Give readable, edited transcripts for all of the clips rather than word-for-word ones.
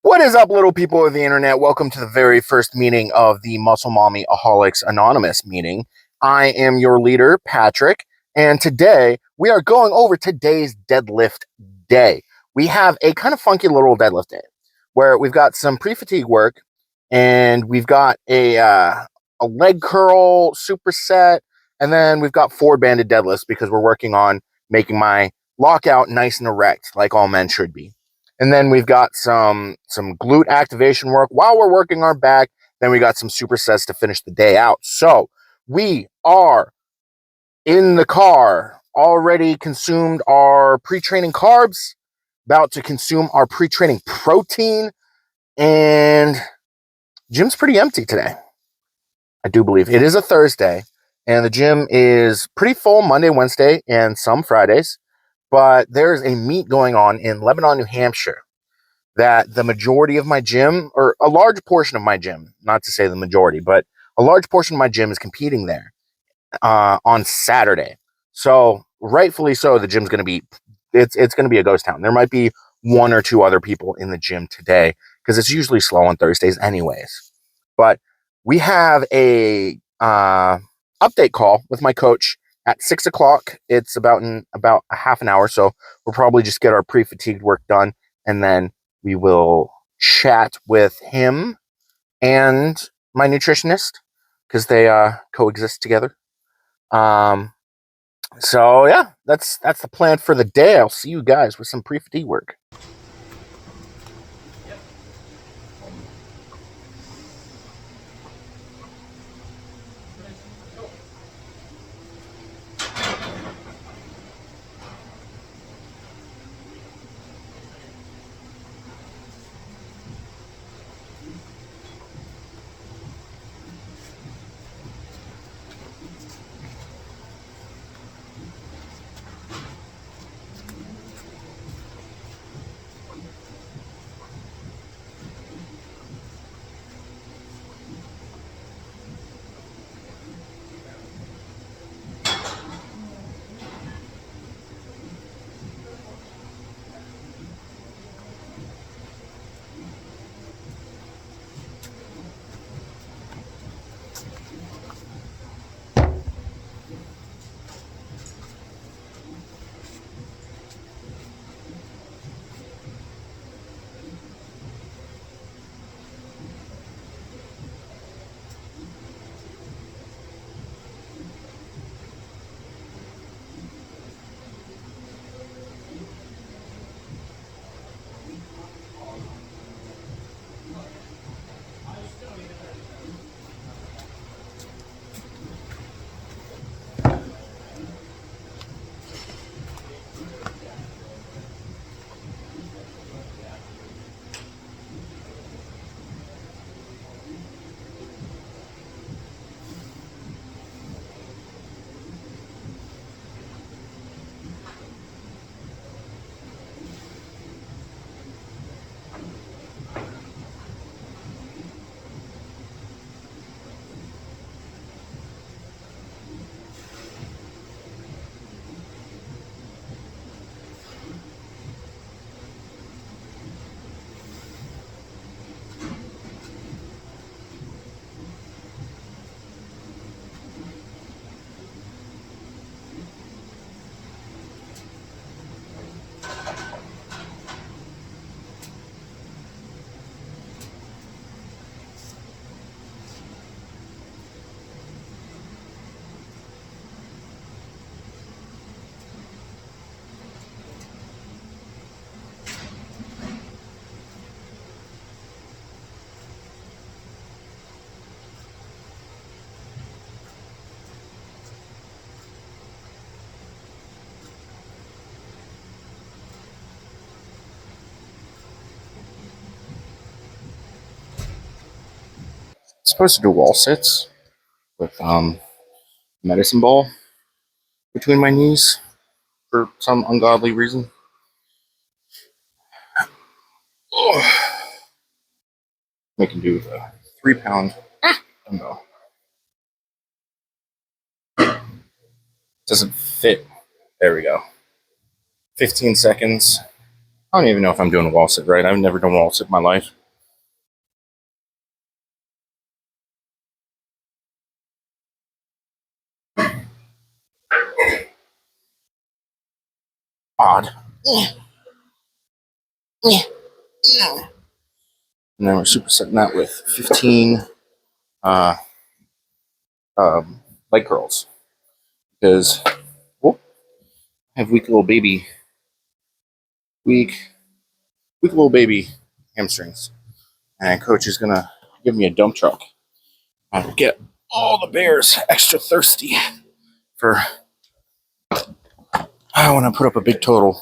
What is up, little people of the internet? Welcome to the very first meeting of the Muscle Mommy Aholics Anonymous meeting. I am your leader, Patrick, and today we are going over today's deadlift day. We have a kind of funky little deadlift day where we've got some pre-fatigue work and we've got a leg curl superset, and then we've got forward banded deadlifts because we're working on making my lockout nice and erect like all men should be. And then we've got some glute activation work while we're working our back. Then we got some supersets to finish the day out. So we are in the car, already consumed our pre-training carbs, about to consume our pre-training protein, and gym's pretty empty today. I do believe it is a Thursday, and the gym is pretty full Monday, Wednesday, and some Fridays. But there's a meet going on in Lebanon, New Hampshire, that the majority of my gym, or a large portion of my gym, not to say the majority, but a large portion of my gym is competing there on Saturday. So rightfully so, the gym's going to be, it's going to be a ghost town. There might be one or two other people in the gym today because it's usually slow on Thursdays anyways. But we have a update call with my coach at 6 o'clock. It's about a half an hour, so we'll probably just get our pre-fatigued work done, and then we will chat with him and my nutritionist because they coexist together. Um, so yeah, that's the plan for the day. I'll see you guys with some pre-fatigue work. Supposed to do wall sits with medicine ball between my knees for some ungodly reason. Making do with a 3 pound dumbbell. Doesn't fit. There we go. 15 seconds. I don't even know if I'm doing a wall sit right. I've never done a wall sit in my life. Odd. And then we're supersetting that with 15 uh, leg curls because I have weak little baby hamstrings, and coach is gonna give me a dump truck. I'll get all the bears extra thirsty for I want to put up a big total.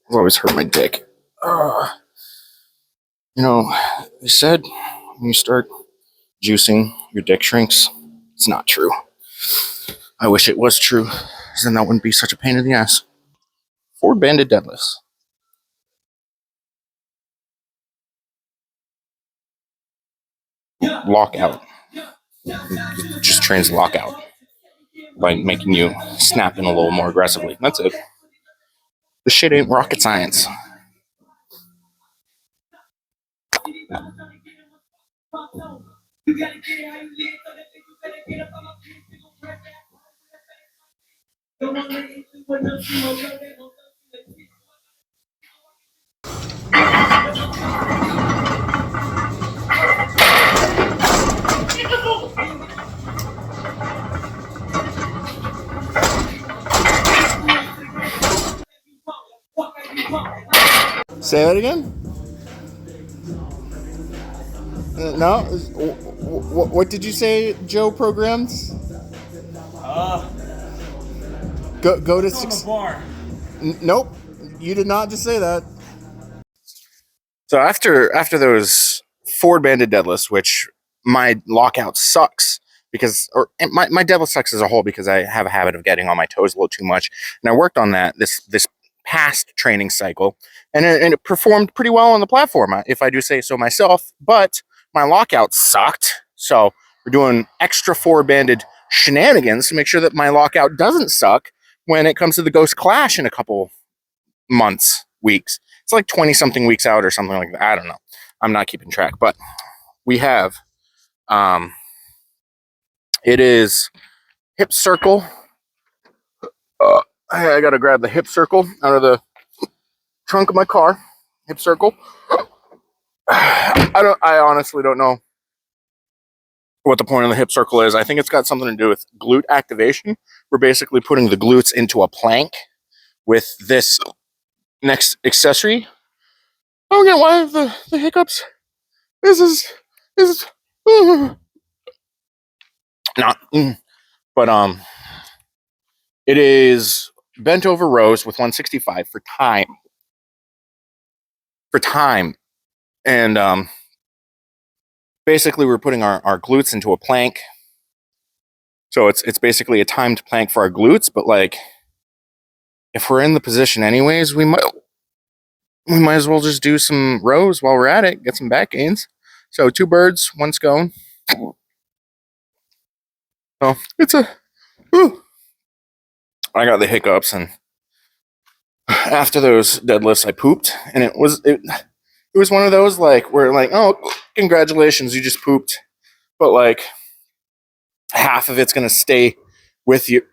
I've always hurt my dick. You know, they said when you start juicing, your dick shrinks. It's not true. I wish it was true, because then that wouldn't be such a pain in the ass. Forward-banded deadlifts. Lockout. It just trains lockout by making you snap in a little more aggressively. That's it. This shit ain't rocket science. Say that again? No? What did you say, Joe programmed? Go to six. Nope. You did not just say that. So after those forward banded deadlifts, which my lockout sucks because, or my deadlift sucks as a whole because I have a habit of getting on my toes a little too much, and I worked on that this past training cycle, and it performed pretty well on the platform, if I do say so myself. But my lockout sucked, so we're doing extra forward banded shenanigans to make sure that my lockout doesn't suck when it comes to the Ghost Clash in a couple months, weeks. It's like 20 something weeks out or something like that. I don't know. I'm not keeping track, but we have, it is hip circle. I got to grab the hip circle out of the trunk of my car. Hip circle. I honestly don't know what the point of the hip circle is. I think it's got something to do with glute activation. We're basically putting the glutes into a plank with this next accessory. I don't get why I have the hiccups. This is not, but it is bent over rows with 165 for time. And basically we're putting our glutes into a plank. So it's basically a timed plank for our glutes, but like if we're in the position anyways, we might as well just do some rows while we're at it, get some back gains. So 2 birds, 1 scone. So it's a I got the hiccups, and after those deadlifts I pooped, and it was one of those like where like, oh, congratulations, you just pooped, but like half of it's gonna stay with you.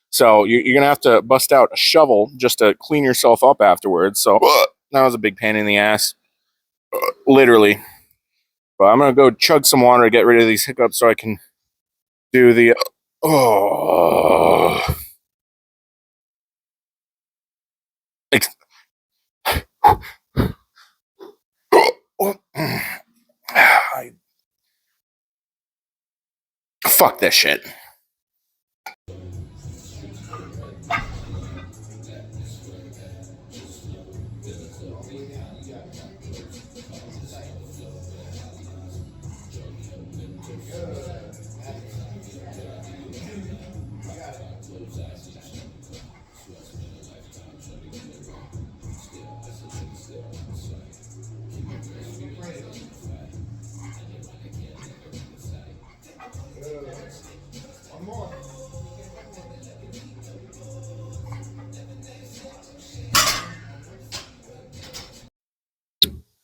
So you're gonna have to bust out a shovel just to clean yourself up afterwards. So that was a big pain in the ass, literally. But I'm gonna go chug some water to get rid of these hiccups so I can do the fuck this shit.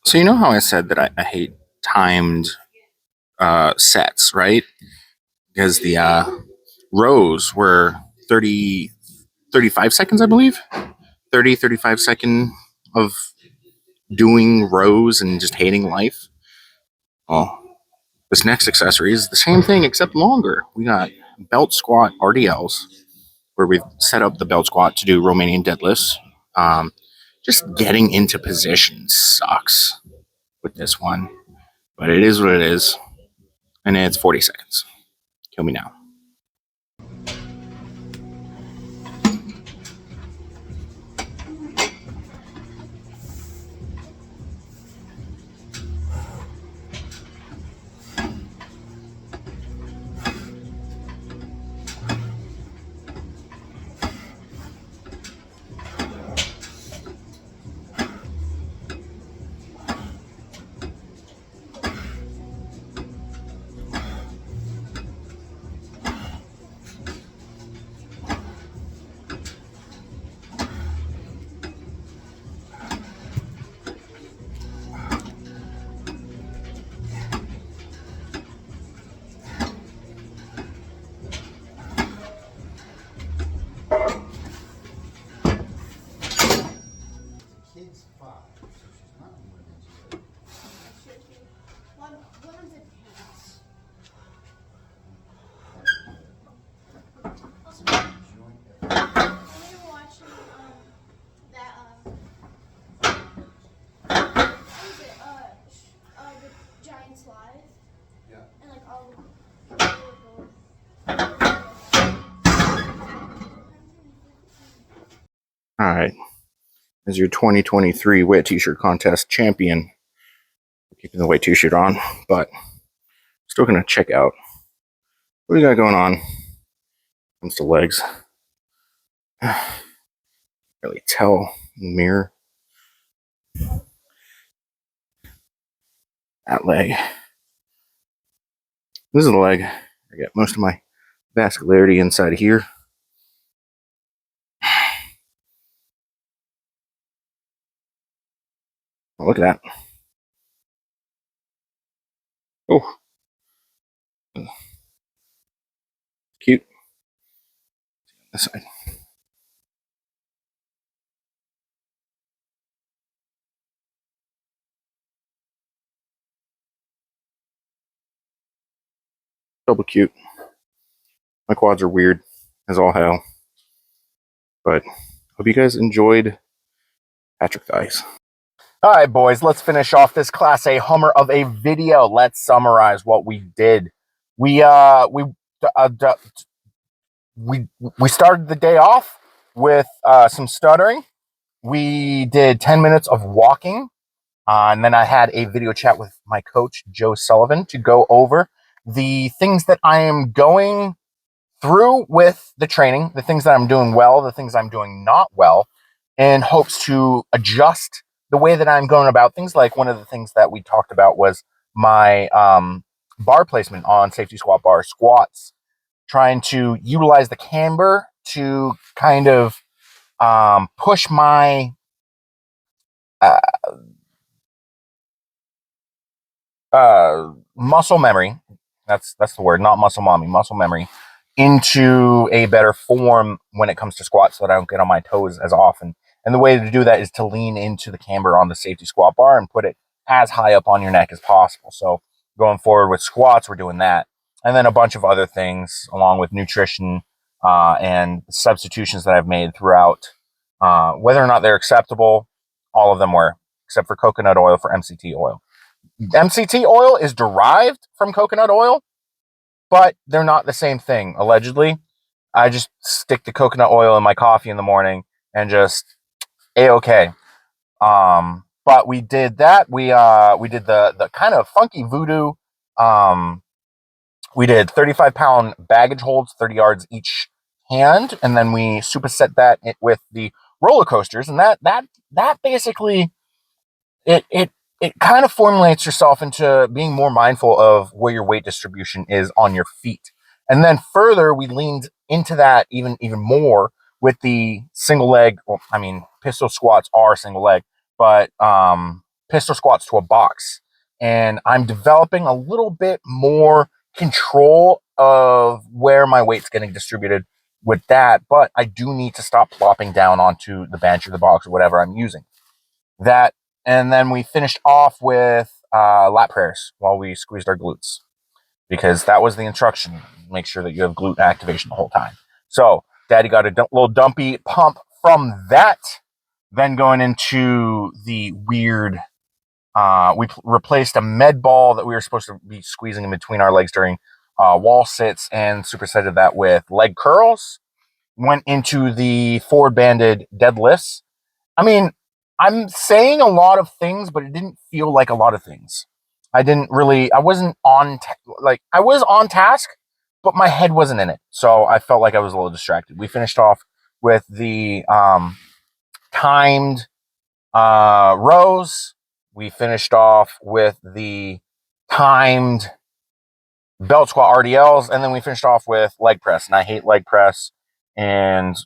So you know how I said that I hate timed sets, right? Because the rows were 35 seconds, I believe. 35 second of doing rows and just hating life. Oh, this next accessory is the same thing except longer. We got belt squat RDLs, where we've set up the belt squat to do Romanian deadlifts. Just getting into position sucks with this one, but it is what it is, and it's 40 seconds. Kill me now. All right. As your 2023 Wet T-shirt contest champion, keeping the white T-shirt on, but still gonna check out what we got going on. Comes to legs. Really tell in the mirror. That leg. This is the leg. I get most of my vascularity inside of here. Oh, look at that. Oh, cute. This side. Double cute. My quads are weird as all hell. But hope you guys enjoyed Patrick Thighs. All right, boys, let's finish off this Class A Hummer of a video. Let's summarize what we did. We started the day off with some stuttering. We did 10 minutes of walking, and then I had a video chat with my coach, Joe Sullivan, to go over the things that I am going through with the training, the things that I'm doing well, the things I'm doing not well, in hopes to adjust the way that I'm going about things. Like one of the things that we talked about was my bar placement on safety squat bar squats, trying to utilize the camber to kind of push my uh, muscle memory. That's the word, not muscle mommy, muscle memory, into a better form when it comes to squats, so that I don't get on my toes as often. And the way to do that is to lean into the camber on the safety squat bar and put it as high up on your neck as possible. So going forward with squats, we're doing that, and then a bunch of other things along with nutrition and substitutions that I've made throughout. Whether or not they're acceptable, all of them were, except for coconut oil for MCT oil. MCT oil is derived from coconut oil, but they're not the same thing, allegedly. I just stick the coconut oil in my coffee in the morning and just A-okay. But we did that. We did the kind of funky voodoo. We did 35-pound baggage holds, 30 yards each hand, and then we superset that with the roller coasters, and that basically it it kind of formulates yourself into being more mindful of where your weight distribution is on your feet. And then further, we leaned into that even more with the single leg. Well, I mean, pistol squats are single leg, but pistol squats to a box. And I'm developing a little bit more control of where my weight's getting distributed with that. But I do need to stop plopping down onto the bench or the box or whatever I'm using. That, and then we finished off with lat prayers while we squeezed our glutes, because that was the instruction. Make sure that you have glute activation the whole time. So Daddy got a little dumpy pump from that. Then going into the weird, we replaced a med ball that we were supposed to be squeezing in between our legs during wall sits, and supersetted that with leg curls. Went into the forward banded deadlifts. I mean, I'm saying a lot of things, but it didn't feel like a lot of things. I wasn't on, I was on task, but my head wasn't in it. So I felt like I was a little distracted. We finished off with the timed rows. We finished off with the timed belt squat RDLs, and then we finished off with leg press. And I hate leg press, and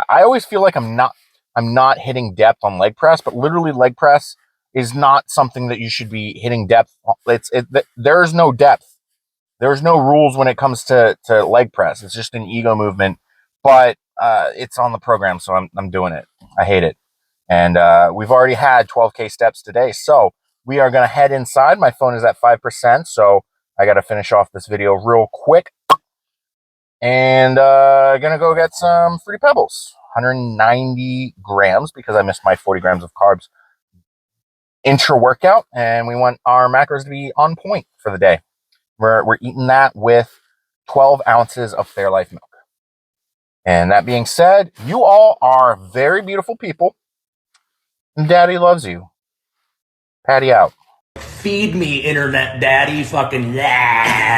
I always feel like I'm not hitting depth on leg press, but literally leg press is not something that you should be hitting depth. There's no depth. There's no rules when it comes to leg press. It's just an ego movement, but it's on the program, so I'm doing it. I hate it. And we've already had 12K steps today, so we are going to head inside. My phone is at 5%, so I got to finish off this video real quick. And going to go get some Fruity Pebbles. 190 grams, because I missed my 40 grams of carbs intra-workout, and we want our macros to be on point for the day. We're eating that with 12 ounces of Fairlife milk. And that being said, you all are very beautiful people, and Daddy loves you. Patty out. Feed me, internet daddy, fucking yeah.